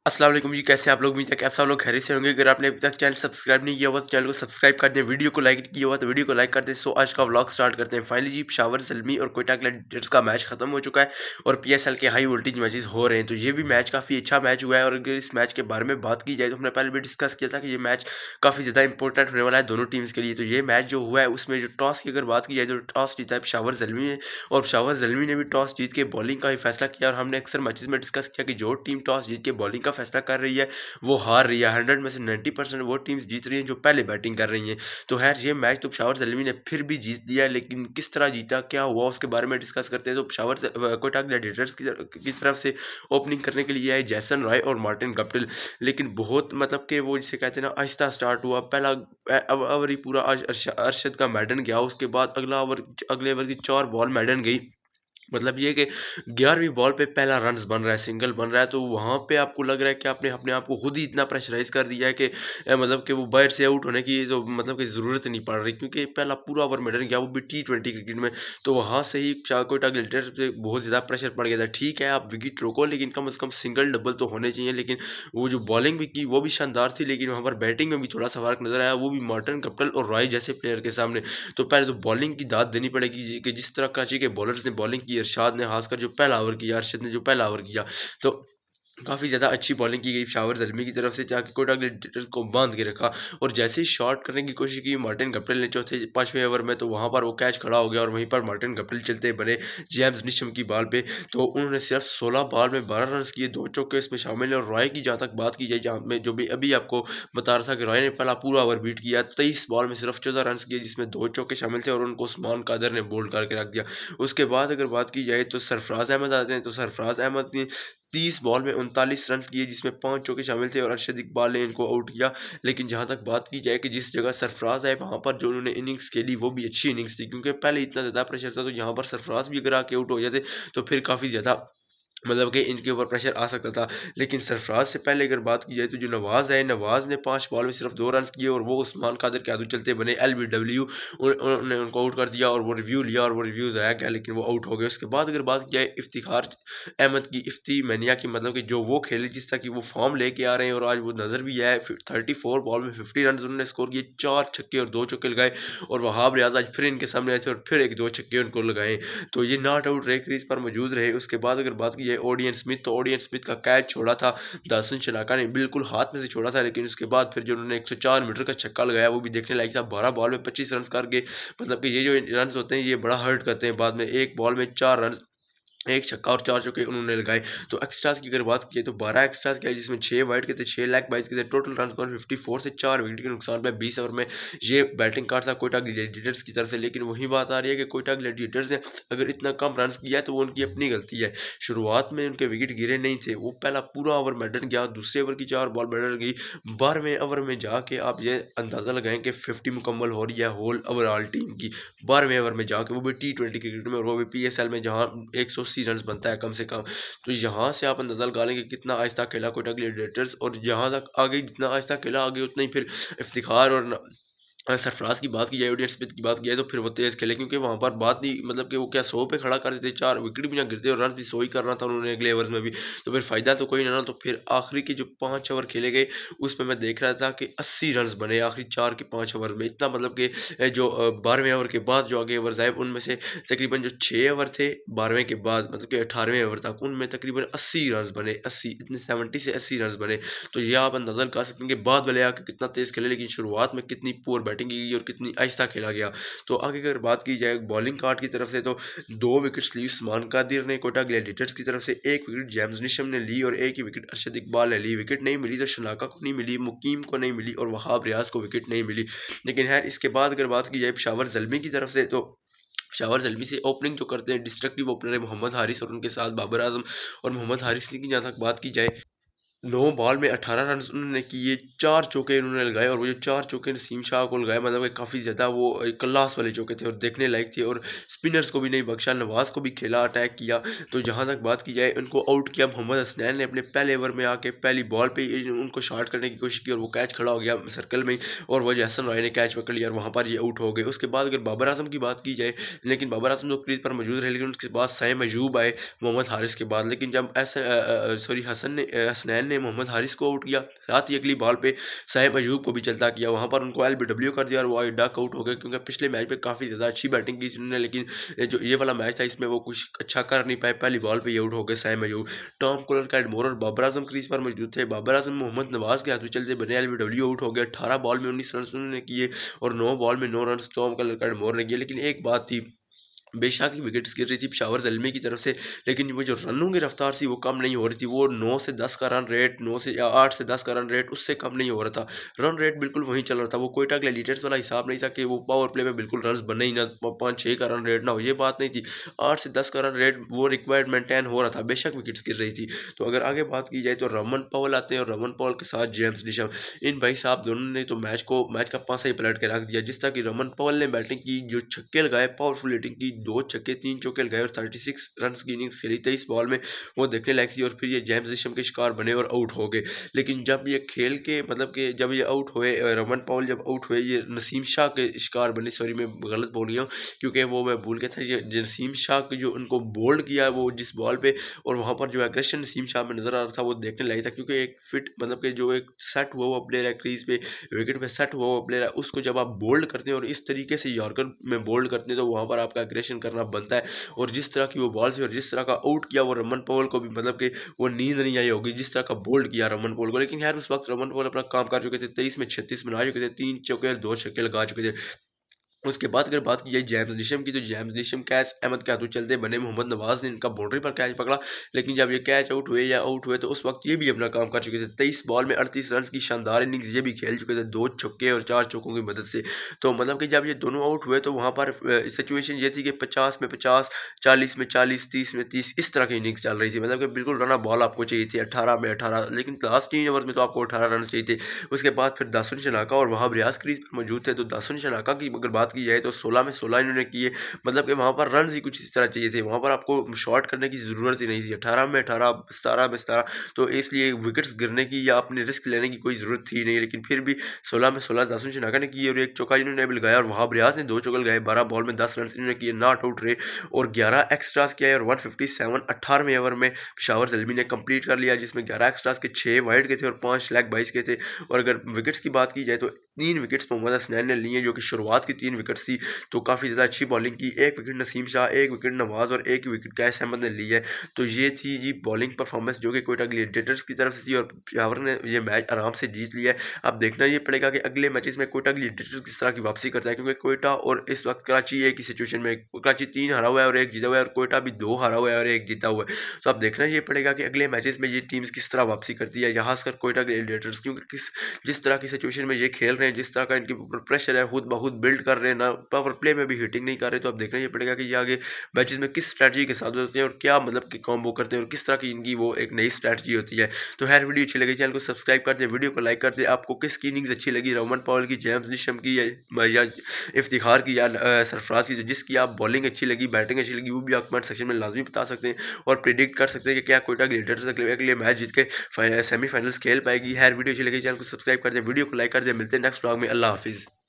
अस्सलाम वालेकुम जी, कैसे हैं आप लोग? उम्मीद है कि आप सब लोग खैरियत से होंगे। अगर आपने अभी तक चैनल सब्सक्राइब नहीं किया हुआ तो चैनल को सब्सक्राइब कर दें, वीडियो को लाइक किया हुआ तो वीडियो को लाइक कर दें। सो आज का व्लॉग स्टार्ट करते हैं। फाइनली जी पेशावर ज़ल्मी और क्वेटा ग्लैडिएटर्स का मैच खत्म हो चुका है और पीएसएल के हाई वोल्टेज मैचेस हो रहे हैं। तो ये भी मैच काफ़ी अच्छा मैच हुआ है और अगर इस मैच के बारे में बात की जाए तो हमने पहले भी डिस्कस किया था कि ये मैच काफ़ी ज़्यादा इंपॉर्टेंट होने वाला है दोनों टीम्स के लिए। तो ये मैच जो हुआ है उसमें जो टॉस की अगर बात की जाए तो टॉस जीता है पेशावर ज़ल्मी ने और पेशावर ज़ल्मी ने भी टॉस जीत के बॉलिंग का ही फैसला किया और हमने अक्सर मैचेस में डिस्कस किया कि जो टीम टॉस जीत के बॉलिंग का फैसला कर रही है वो हार रही है। 100 में से 90% वो टीम्स जीत रही हैं जो पहले बैटिंग कर रही हैं। तो खैर ये मैच तो पेशावर ज़ल्मी ने फिर भी जीत लिया है, लेकिन किस तरह जीता, क्या हुआ उसके बारे में डिस्कस करते हैं। तो कोटा ग्लैडिएटर्स की तरफ से ओपनिंग करने के लिए आए जैसन रॉय और मार्टिन गप्टिल, लेकिन बहुत मतलब कि वो जिसे कहते हैं ना आहिस्ता स्टार्ट हुआ। पहला ओवर ही पूरा अरशद का मैडन गया, उसके बाद अगले ओवर की 4 बॉल मैडन गई। मतलब ये कि 11वीं बॉल पे पहला रन्स बन रहा है, सिंगल बन रहा है, तो वहाँ पे आपको लग रहा है कि आपने अपने आप को खुद ही इतना प्रेशराइज़ कर दिया है कि मतलब कि वो बाहर से आउट होने की जो मतलब कि ज़रूरत नहीं पड़ रही, क्योंकि पहला पूरा ओवर मिडल गया, वो भी टी20 क्रिकेट में। तो वहाँ से ही कोटा ग्लिटर्स पे बहुत ज़्यादा प्रेशर पड़ गया था। ठीक है, आप विकेट रोको, लेकिन कम से कम सिंगल डबल तो होने चाहिए। लेकिन वो जो बॉलिंग भी की वो भी शानदार थी, लेकिन वहाँ पर बैटिंग में भी थोड़ा-सा फ़र्क नज़र आया, वो भी मार्टिन गप्टिल और रॉय जैसे प्लेयर के सामने। तो पहले तो बॉलिंग की दाद देनी पड़ेगी कि जिस तरह कराची के बॉलर्स ने बॉलिंग की, इरशाद ने खासकर जो पहला ओवर किया, अरशद ने जो पहला ओवर किया, तो काफ़ी ज़्यादा अच्छी बॉलिंग की गई पेशावर ज़ल्मी की तरफ से, जाके कोटा ग्लैडिएटर्स को बाँध के रखा और जैसे ही शॉट करने की कोशिश की मार्टिन गप्टिल ने चौथे 5वें ओवर में, तो वहाँ पर वो कैच खड़ा हो गया और वहीं पर मार्टिन गप्टिल चलते बने जेम्स निशम की बॉल पे। तो उन्होंने सिर्फ 16 बॉल में 12 रन्स किए, 2 चौके इसमें शामिल हैं। और रॉय की जहाँ तक बात की जाए, जहाँ मैं जो भी अभी आपको बता रहा था कि रॉय ने पहला पूरा ओवर बीट किया, 23 बॉल में सिर्फ 14 रन्स किए, जिसमें 2 चौके शामिल थे और उनको उस्मान कादर ने बोल्ड करके रख दिया। उसके बाद अगर बात की जाए तो सरफराज अहमद आते हैं, तो सरफराज अहमद ने 30 बॉल में 39 रन्स किए, जिसमें 5 चौके शामिल थे और अरशद इकबाल ने इनको आउट किया। लेकिन जहाँ तक बात की जाए कि जिस जगह सरफराज है, वहाँ पर जो उन्होंने इनिंग्स खेली वो भी अच्छी इनिंग्स थी, क्योंकि पहले इतना ज़्यादा प्रेशर था, तो यहाँ पर सरफराज भी अगर आके आउट हो जाते तो फिर काफ़ी ज़्यादा मतलब कि इनके ऊपर प्रेशर आ सकता था। लेकिन सरफराज से पहले अगर बात की जाए तो जो नवाज़ है, नवाज़ ने 5 बॉल में सिर्फ 2 रन्स किए और वो उस्मान कादिर के आगे चलते बने एलबीडब्ल्यू। उन्होंने उनको आउट कर दिया और वो रिव्यू लिया और वो रिव्यू ज़ाया गया, लेकिन वो आउट हो गए। उसके बाद अगर बात की जाए इफ्तिखार अहमद की, इफ्ती मैनिया की, मतलब कि जो वो खेले जिस तरह की वो फॉर्म लेके आ रहे हैं और आज वो नज़र भी आया है। 34 बॉल में 50 रन्स उन्होंने स्कोर किए, 4 छक्के और 2 चौके लगाए और वहाब रियाज आज फिर इनके सामने आए थे और फिर 1-2 छक्के उनको लगाए। तो ये नॉट आउट रहे, क्रीज पर मौजूद रहे। उसके बाद अगर बात की जाए ओडियन स्मिथ, तो ओडियन स्मिथ का कैच छोड़ा था दासन शनाका ने, बिल्कुल हाथ में से छोड़ा था, लेकिन उसके बाद फिर जो उन्होंने 104 मीटर का छक्का लगाया वो भी देखने लायक था। 12 बॉल में 25 रन करके, मतलब कि ये जो रन होते हैं ये बड़ा हर्ट करते हैं बाद में। एक बॉल में 4 रन, एक छक्का और 4 चौके उन्होंने लगाए। तो एक्स्ट्रास की अगर बात की तो 12 एक्स्ट्रास किया, जिसमें 6 वाइड के थे, 6 लाख 22 के थे। टोटल रन पर 54 से 4 विकेट के नुकसान पे 20 ओवर में ये बैटिंग कार्ड था कोयटा ग्लैडिएटर्स की तरफ से। लेकिन वही बात आ रही है कि कोयटा ग्लैडिएटर्स ने अगर इतना कम रन किया है तो वो उनकी अपनी गलती है। शुरुआत में उनके विकेट गिरे नहीं थे, वो पहला पूरा ओवर मैडन गया, दूसरे ओवर की 4 बॉल मैडन गई, 12वें ओवर में जाके आप ये अंदाज़ा लगाएं कि 50 मुकम्मल हो रही है होल ओवरऑल टीम की। 12वें ओवर में जाके, वो भी टी20 क्रिकेट में और वो भी पीएसएल में, जहाँ 180 रन बनता है कम से कम। तो यहाँ से आप अंदाज़ा लगा लें कि कितना आहिस्ता खेला कोयटा ग्लैडिएटर्स, और जहाँ तक आगे जितना आहिस्ता खेला आगे उतना ही फिर इफ्तिखार और सरफराज की बात की जाए, ओडियन स्मिथ की बात की जाए, तो फिर वो तेज़ खेले, क्योंकि वहाँ पर बात नहीं, मतलब कि वो क्या 100 पे खड़ा कर देते, 4 विकेट भी ना गिरते और रन भी 100 ही करना था उन्होंने अगले ओवर्स में भी, तो फिर फ़ायदा तो कोई ना। तो फिर आखिरी के जो 5 ओवर खेले गए उसमें मैं देख रहा था कि 80 रन बने आखिरी 4 के 5 ओवर में। इतना मतलब कि जो 12वें ओवर के बाद जो आगे ओवर्स आए उनमें से तकरीबन जो 6 ओवर थे 12वें के बाद, मतलब कि 18वें ओवर तक, उनमें तकरीबन 80 रन बने, 80 इतने 70 से 80 रन बने। तो ये आप अंदाज़ा लगा सकते हैं कि बाद वाले आके कितना तेज़ खेले, लेकिन शुरुआत में कितनी पुअर बैटिंग की गई और कितनी आहिस्ता खेला गया। तो आगे अगर बात की जाए बॉलिंग कार्ड की तरफ से, तो 2 विकेट्स ली उस्मान कादिर ने कोटा ग्लैडिएटर्स की तरफ से, 1 विकेट जेम्स निशम ने ली और 1 ही विकेट अरशद इकबाल ने ली। विकेट नहीं मिली तो शनाका को नहीं मिली, मुकीम को नहीं मिली और वहाब रियाज को विकेट नहीं मिली। लेकिन है इसके बाद अगर बात की जाए पेशावर ज़ल्मी की तरफ से, तो पेशावर ज़ल्मी से ओपनिंग जो करते हैं डिस्ट्रक्टिव ओपनर है मोहम्मद हारिस और उनके साथ बाबर आजम। और मोहम्मद हारिस की जहाँ तक बात की जाए, 9 बॉल में 18 रन उन्होंने किए, 4 चौके उन्होंने लगाए और वो जो 4 चौके नसीम शाह को लगाए, मतलब कि काफ़ी ज़्यादा वो क्लास वाले चौके थे और देखने लायक थे, और स्पिनर्स को भी नहीं बख्शा, नवाज़ को भी खेला, अटैक किया। तो जहाँ तक बात की जाए, उनको आउट किया मोहम्मद हसनैन ने अपने पहले ओवर में आके, पहली बॉल पे ही उनको शॉट करने की कोशिश की और वो कैच खड़ा हो गया सर्कल में ही, और वो जैसन रॉय ने कैच पकड़ लिया और वहाँ पर ये आउट हो गए। उसके बाद अगर बाबर आजम की बात की जाए, लेकिन बाबर आजम तो क्रीज पर मौजूद रहे, लेकिन उसके बाद सैम अयूब आए मोहम्मद हारिस के बाद। लेकिन जब हसनैन ने मोहम्मद हारिस को आउट किया, साथ ही अगली बॉल पे साइम अयूब को भी चलता किया, वहाँ पर उनको एलबीडब्ल्यू कर दिया और वो डक आउट हो गए क्योंकि पिछले मैच में काफ़ी ज़्यादा अच्छी बैटिंग की उन्होंने, लेकिन जो ये वाला मैच था इसमें वो कुछ अच्छा कर नहीं पाए, पहली बॉल पे ये आउट हो गए Saim Ayub. Tom Kohler, Cadmore और बाबर आजम क्रीज पर मौजूद थे। बाबर आजम मोहम्मद नवाज के हाथों चलते बने एलबीडब्ल्यू आउट हो गए। 18 बॉल में 19 रन उन्होंने किए और 9 बॉल में 9 रन टॉम कोलर, कैडमोर ने किए। लेकिन एक बात थी, बेशक ही विकेट्स गिर रही थी पेशावर ज़ल्मी की तरफ से, लेकिन वो जो रनों की रफ्तार थी वो कम नहीं हो रही थी। वो 9 से 10 का रन रेट, 9 से या 8 से 10 का रन रेट उससे कम नहीं हो रहा था। रन रेट बिल्कुल वहीं चल रहा था। वो कोयटा ग्लैडिएटर्स वाला हिसाब नहीं था कि वो पावर प्ले में बिल्कुल रन्स बने ही ना, 5-6 का रन रेट ना हो, ये बात नहीं थी। 8 से 10 का रन रेट वो रिक्वायर्ड मेंटेन हो रहा था, बेशक विकेट्स गिर रही थी। तो अगर आगे बात की जाए तो रमन पॉवल आते हैं और रमन पॉवल के साथ जेम्स निशम, इन भाई साहब दोनों ने तो मैच का पासा ही पलट के रख दिया। जिस तरह की रमन पॉवल ने बैटिंग की, जो छक्के लगाए, पावरफुल हिटिंग की, 2 छक्के 3 चौके लगाए और 36 रन की इनिंग्स खेली 23 बॉल में, वो देखने लायक थी। और फिर ये जेम्स निशम के शिकार बने और आउट हो गए। लेकिन जब ये खेल के मतलब कि जब ये आउट हुए, रमन पॉवल जब आउट हुए, ये नसीम शाह के शिकार बने। सॉरी मैं गलत बोल गया हूँ क्योंकि वो मैं भूल गया था, ये नसीम शाह की जो उनको बोल्ड किया वो जिस बॉल पे, और वहाँ पर जो एग्रेशन नसीम शाह में नजर आ रहा था वो देखने लायक था क्योंकि एक फिट मतलब कि जो एक सेट हुआ हुआ प्लेयर है क्रीज पे, विकेट पे सेट हुआ हुआ प्लेयर है, उसको जब आप बोल्ड करते हैं और इस तरीके से यॉर्कर में बोल्ड करते हैं तो वहाँ पर आपका एग्रेशन करना बनता है। और जिस तरह की वो बॉल थी और जिस तरह का आउट किया वो रमन पॉवल को भी मतलब कि वो नींद नहीं आई होगी जिस तरह का बोल्ड किया रमन पॉवल को। लेकिन यार उस वक्त रमन पॉवल अपना काम कर चुके थे, 23 में 36 बना चुके थे, 3 चौके 2 छक्के लगा चुके थे। उसके बाद अगर बात की जाए जेम्स निशम की, तो जेम्स निशम कैच अहमद के हाथों चलते बने, मोहम्मद नवाज ने इनका बाउंड्री पर कैच पकड़ा, लेकिन जब ये कैच आउट हुए तो उस वक्त ये भी अपना काम कर चुके थे। 23 बॉल में 38 रन की शानदार इनिंग्स ये भी खेल चुके थे, 2 छक्के और 4 चौकों की मदद से। तो मतलब कि जब ये दोनों आउट हुए तो वहाँ पर सिचुएशन ये थी कि 50 में 50, 40 में 40, 30 में 30, इस तरह की इनिंग्स चल रही थी। मतलब कि बिल्कुल रन बॉल आपको चाहिए थी, 18 में 18, लेकिन लास्ट 3 ओवर में तो आपको 18 रन चाहिए थे। उसके बाद फिर दासुन शनाका और वहाब रियाज क्रीज पर मौजूद थे। तो दासुन शनाका की अगर बात की जाए तो 16 में 16 इन्होंने किए, मतलब कि वहाँ पर रन ही कुछ इस तरह चाहिए थे, वहाँ पर आपको शॉट करने की ज़रूरत ही नहीं थी। 18 में 18, 17 में 17, तो इसलिए विकेट्स गिरने की या अपने रिस्क लेने की कोई ज़रूरत थी नहीं। लेकिन फिर भी 16 में 16 दासुन शनाका ने किए और एक चौका इन्होंने भी लगाया और वहाब रियाज ने 2 चौके लगाए। 12 बॉल में 10 रन इन्होंने किए, नॉट आउट रहे और 11 एक्स्ट्रास किया और 157 18वें ओवर में पेशावर ज़ल्मी ने कंप्लीट कर लिया, जिसमें 11 एक्स्ट्रास के 6 वाइड के थे और 5 लेग बाइस के थे। और अगर विकेट्स की बात की जाए तो 3 विकेट्स मोहम्मद हसनैन ने लिए, जो कि शुरुआत की 3 विकेट्स थी, तो काफ़ी ज़्यादा अच्छी बॉलिंग की। 1 विकेट नसीम शाह, 1 विकेट नवाज और 1 विकेट कैस अहमद ने ली है। तो ये थी जी बॉलिंग परफॉर्मेंस जो कि कोयटा ग्लैडिएटर्स की तरफ से थी और पेशावर ने ये मैच आराम से जीत लिया है। अब देखना ये पड़ेगा कि अगले मैचेस में कोयटा ग्लैडिएटर्स किस तरह की वापसी करता है, क्योंकि कोयटा और इस वक्त कराची एक ही सिचुएशन में, कराची 3 हारा हुआ है और 1 जीता हुआ है और कोयटा भी 2 हारा हुआ है और 1 जीता हुआ है। तो अब देखना ये पड़ेगा कि अगले मैचेस में ये टीम्स किस तरह वापसी करती है, खासकर कोयटा ग्लैडिएटर्स, क्योंकि जिस तरह की सिचुएशन में ये खेल रहे हैं, जिस तरह का इनके ऊपर प्रेशर है, खुद ब खुद बिल्ड कर रहे हैं ना, पावर प्ले में भी हिटिंग नहीं कर रहे। तो अब देखना ये पड़ेगा कि ये आगे मैचेस में किस स्ट्रैटेजी के साथ होते हैं और क्या मतलब कि कॉम्बो करते हैं और किस तरह की इनकी वो एक नई स्ट्रैटेजी होती है। तो हर वीडियो अच्छी लगी चैनल को सब्सक्राइब कर दे, वीडियो को लाइक कर दे। आपको किसकी इनिंग्स अच्छी लगी, रमन पॉवल की, जेम्स निशम की या इफ्तिखार की या सरफराज की, जिसकी आप बॉलिंग अच्छी लगी, बैटिंग अच्छी लगी, वो भी आप कमेंट सेक्शन में लाजमी बता सकते हैं और प्रिडिक्ट कर सकते हैं कि क्या कोयटा ग्लैडिएटर्स अगले मैच जीत के सेमीफाइनल्स खेल पाएगी। हर वीडियो अच्छी लगी चैनल को सब्सक्राइब कर दे, वीडियो को लाइक कर दे। मिलते हैं नेक्स्ट व्लॉग में। अल्लाह हाफिज़।